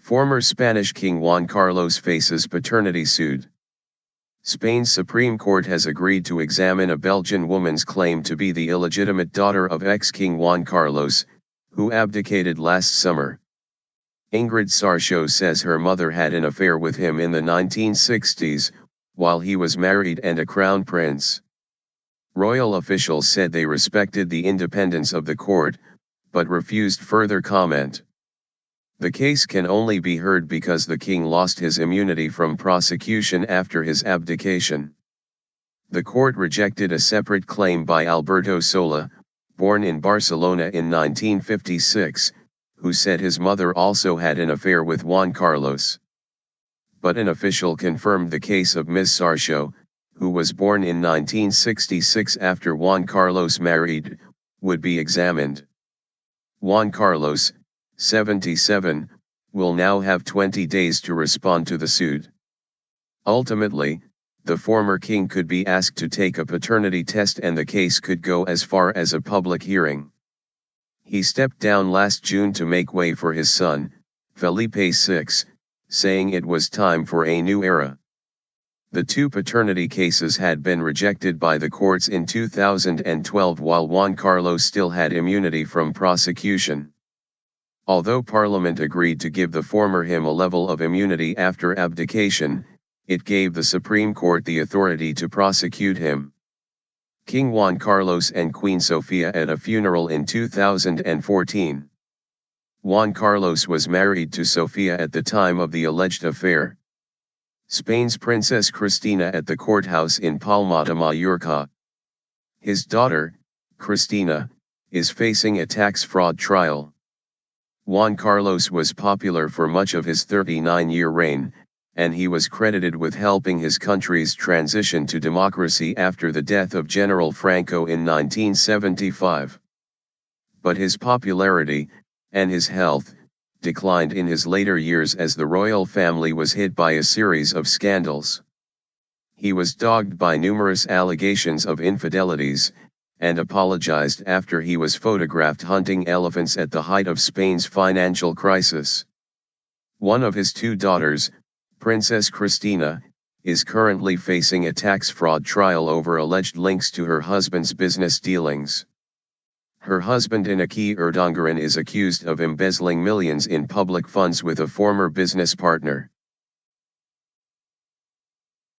Former Spanish King Juan Carlos faces paternity suit. Spain's Supreme Court has agreed to examine a Belgian woman's claim to be the illegitimate daughter of ex-King Juan Carlos, who abdicated last summer. Ingrid Sartiau says her mother had an affair with him in the 1960s, while he was married and a crown prince. Royal officials said they respected the independence of the court, but refused further comment. The case can only be heard because the king lost his immunity from prosecution after his abdication. The court rejected a separate claim by Alberto Sola, born in Barcelona in 1956, who said his mother also had an affair with Juan Carlos. But an official confirmed the case of Ms. Sartiau, who was born in 1966 after Juan Carlos married, would be examined. Juan Carlos, 77, will now have 20 days to respond to the suit. Ultimately, the former king could be asked to take a paternity test and the case could go as far as a public hearing. He stepped down last June to make way for his son, Felipe VI, saying it was time for a new era. The two paternity cases had been rejected by the courts in 2012 while Juan Carlos still had immunity from prosecution. Although Parliament agreed to give the former him a level of immunity after abdication, it gave the Supreme Court the authority to prosecute him. King Juan Carlos and Queen Sofia at a funeral in 2014. Juan Carlos was married to Sofia at the time of the alleged affair. Spain's Princess Cristina at the courthouse in Palma de Mallorca. His daughter, Cristina, is facing a tax fraud trial. Juan Carlos was popular for much of his 39-year reign, and he was credited with helping his country's transition to democracy after the death of General Franco in 1975. But his popularity, and his health, declined in his later years as the royal family was hit by a series of scandals. He was dogged by numerous allegations of infidelities, and apologized after he was photographed hunting elephants at the height of Spain's financial crisis. One of his two daughters, Princess Cristina, is currently facing a tax fraud trial over alleged links to her husband's business dealings. Her husband Iñaki Urdangarin is accused of embezzling millions in public funds with a former business partner.